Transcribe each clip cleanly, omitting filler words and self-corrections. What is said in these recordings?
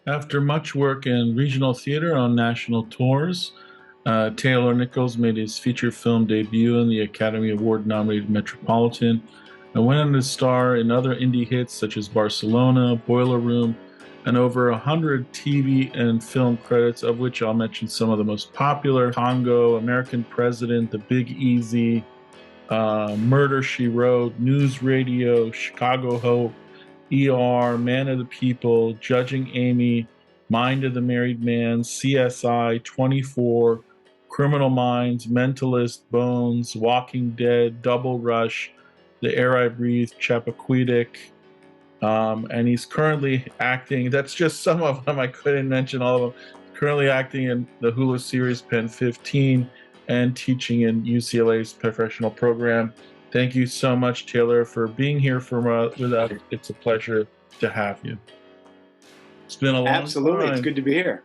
After much work in regional theater on national tours, Taylor Nichols made his feature film debut in the Academy Award nominated Metropolitan and went on to star in other indie hits such as Barcelona, Boiler Room, and over 100 TV and film credits, of which I'll mention some of the most popular: Congo, American President, The Big Easy, Murder She Wrote, News Radio, Chicago Hope, ER, Man of the People, Judging Amy, Mind of the Married Man, CSI, 24, Criminal Minds, Mentalist, Bones, Walking Dead, Double Rush, The Air I Breathe, Chappaquiddick. And he's currently acting, that's just some of them, I couldn't mention all of them. Currently acting in the Hulu series Pen 15 and teaching in UCLA's professional program. Thank you so much, Taylor, for being here with us. It's a pleasure to have you. It's been a long Absolutely. time. It's good to be here.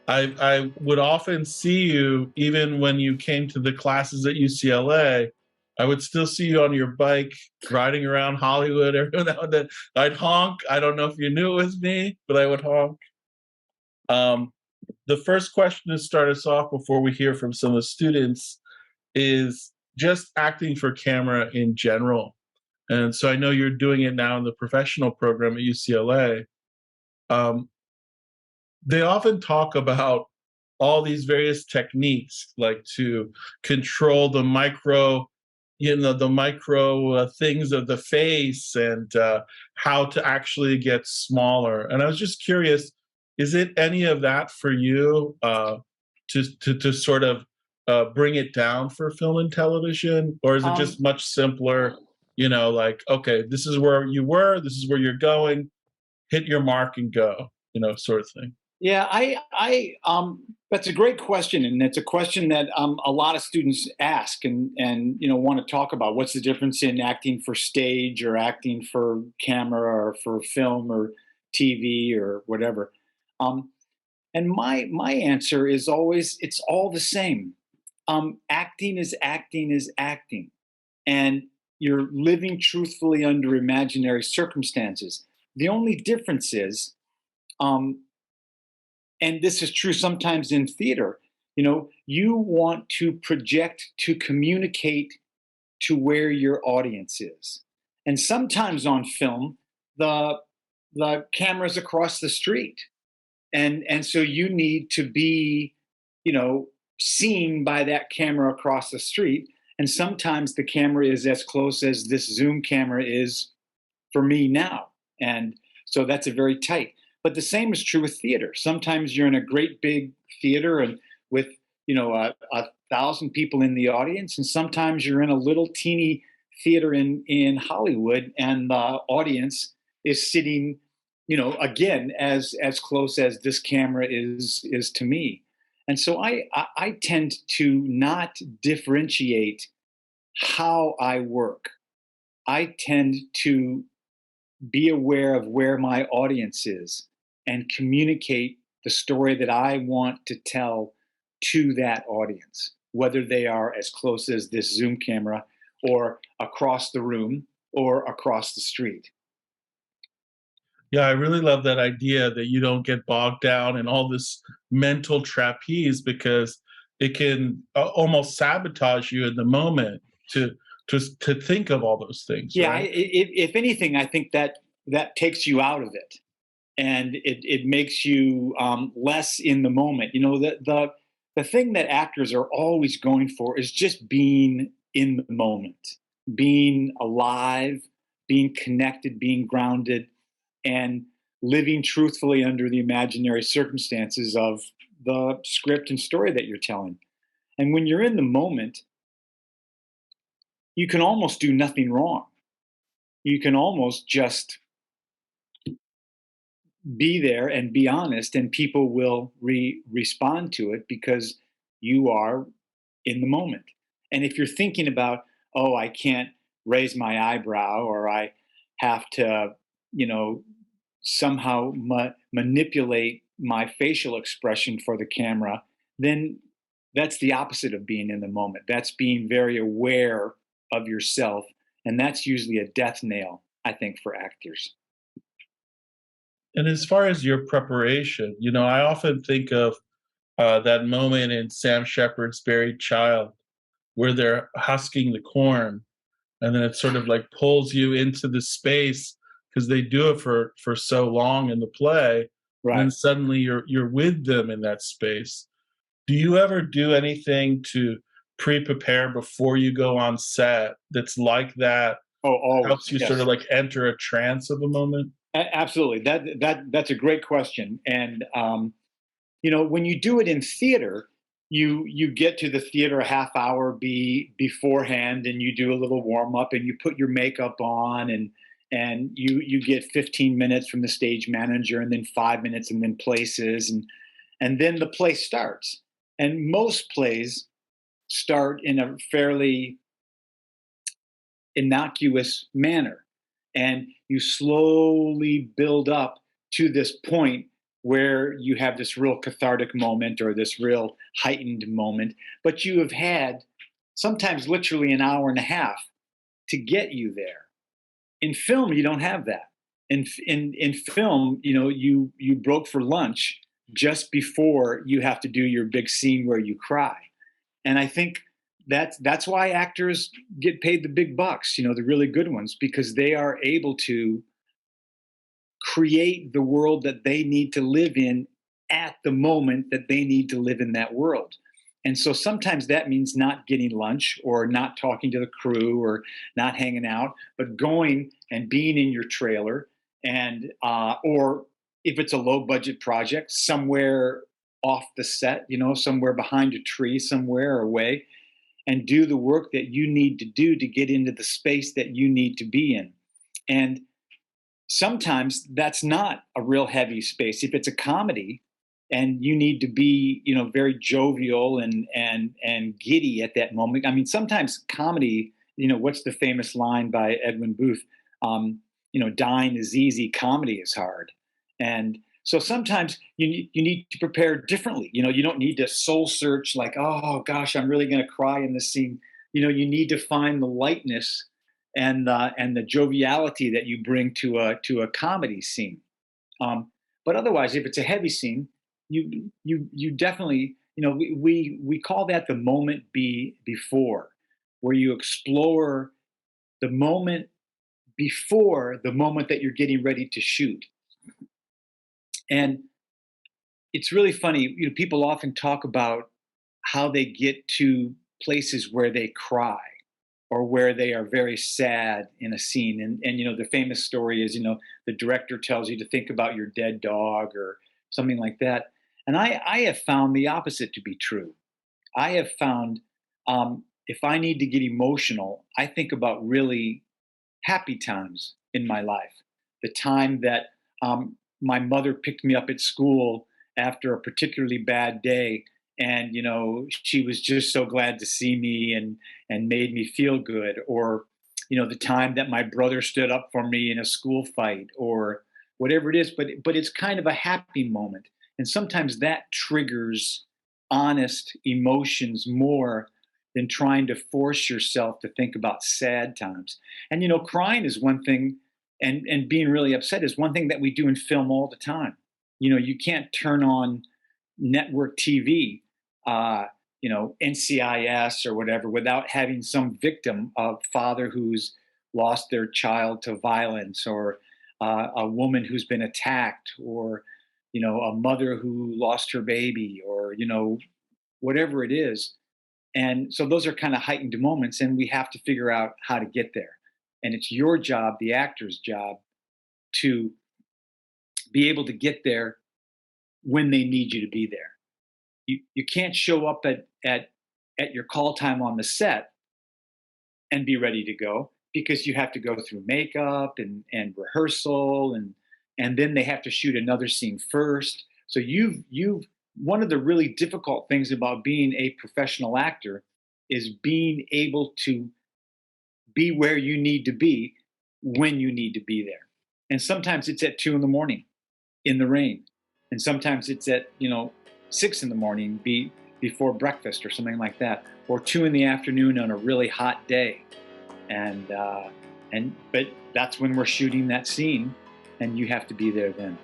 I would often see you, even when you came to the classes at UCLA, I would still see you on your bike riding around Hollywood every now and then. I'd honk. I don't know if you knew it was me, but I would honk. The first question to start us off before we hear from some of the students is just acting for camera in general. And so I know you're doing it now in the professional program at UCLA. They often talk about all these various techniques, like to control the micro, the micro things of the face, and how to actually get smaller. And I was just curious, is it any of that for you, to sort of bring it down for film and television, or is it just much simpler? Like, okay, this is where you were, this is where you're going, hit your mark and go, sort of thing. Yeah, that's a great question, and it's a question that a lot of students ask and want to talk about. What's the difference in acting for stage or acting for camera or for film or TV or whatever? And my answer is always it's all the same. Acting is acting is acting, and you're living truthfully under imaginary circumstances. The only difference is. And this is true sometimes in theater, you want to project to communicate to where your audience is. And sometimes on film, the camera's across the street. And so you need to be, seen by that camera across the street. And sometimes the camera is as close as this Zoom camera is for me now. And so that's a very tight. But the same is true with theater. Sometimes you're in a great big theater and with, 1,000 people in the audience, and sometimes you're in a little teeny theater in Hollywood, and the audience is sitting, again as close as this camera is to me. And so I tend to not differentiate how I work. I tend to be aware of where my audience is and communicate the story that I want to tell to that audience, whether they are as close as this Zoom camera or across the room or across the street. Yeah, I really love that idea that you don't get bogged down in all this mental trapeze, because it can almost sabotage you in the moment to think of all those things. Yeah, right? if anything, I think that takes you out of it, and it makes you less in the moment. The thing that actors are always going for is just being in the moment, being alive, being connected, being grounded, and living truthfully under the imaginary circumstances of the script and story that you're telling. And when you're in the moment, you can almost do nothing wrong. You can almost just be there and be honest, and people will respond to it because you are in the moment. And if you're thinking about, oh, I can't raise my eyebrow, or I have to, somehow manipulate my facial expression for the camera, then that's the opposite of being in the moment. That's being very aware of yourself. And that's usually a death nail, I think, for actors. And as far as your preparation, I often think of that moment in Sam Shepard's Buried Child where they're husking the corn, and then it sort of like pulls you into the space because they do it for so long in the play. And then Right. suddenly you're with them in that space. Do you ever do anything to pre-prepare before you go on set that's like that, Oh, that always. helps you sort of Yes. like enter a trance of a moment? Absolutely. That's a great question. And when you do it in theater, you get to the theater a half hour beforehand, and you do a little warm up, and you put your makeup on, and you get 15 minutes from the stage manager, and then 5 minutes, and then places, and then the play starts. And most plays start in a fairly innocuous manner. And you slowly build up to this point where you have this real cathartic moment or this real heightened moment, but you have had sometimes literally an hour and a half to get you there. In film, you don't have that. In film, you broke for lunch just before you have to do your big scene where you cry. And I think that's why actors get paid the big bucks, the really good ones, because they are able to create the world that they need to live in at the moment that they need to live in that world. And so sometimes that means not getting lunch or not talking to the crew or not hanging out, but going and being in your trailer, and or if it's a low budget project, somewhere off the set, somewhere behind a tree, somewhere away, and do the work that you need to do to get into the space that you need to be in. And sometimes that's not a real heavy space. If it's a comedy and you need to be, very jovial and giddy at that moment. I mean, sometimes comedy, what's the famous line by Edwin Booth? Dying is easy, comedy is hard. And so sometimes you need to prepare differently. You don't need to soul search like, oh gosh, I'm really going to cry in this scene. You need to find the lightness and the joviality that you bring to a comedy scene. But otherwise, if it's a heavy scene, you definitely, we call that the moment before, where you explore the moment before the moment that you're getting ready to shoot. And it's really funny. People often talk about how they get to places where they cry or where they are very sad in a scene. And the famous story is, the director tells you to think about your dead dog or something like that. And I have found the opposite to be true. I have found, if I need to get emotional, I think about really happy times in my life. The time that my mother picked me up at school after a particularly bad day, and she was just so glad to see me and made me feel good. Or the time that my brother stood up for me in a school fight, or whatever it is. But it's kind of a happy moment, and sometimes that triggers honest emotions more than trying to force yourself to think about sad times. And crying is one thing, and being really upset is one thing that we do in film all the time. You can't turn on network TV, NCIS or whatever, without having some victim of father who's lost their child to violence, or a woman who's been attacked, or a mother who lost her baby, or whatever it is. And so those are kind of heightened moments, and we have to figure out how to get there. And it's your job, the actor's job, to be able to get there when they need you to be there. You can't show up at your call time on the set and be ready to go, because you have to go through makeup and rehearsal, and then they have to shoot another scene first. So you've one of the really difficult things about being a professional actor is being able to be where you need to be when you need to be there. And sometimes it's at 2 in the morning in the rain, and sometimes it's at 6 in the morning before breakfast or something like that, or 2 in the afternoon on a really hot day. And but that's when we're shooting that scene, and you have to be there then.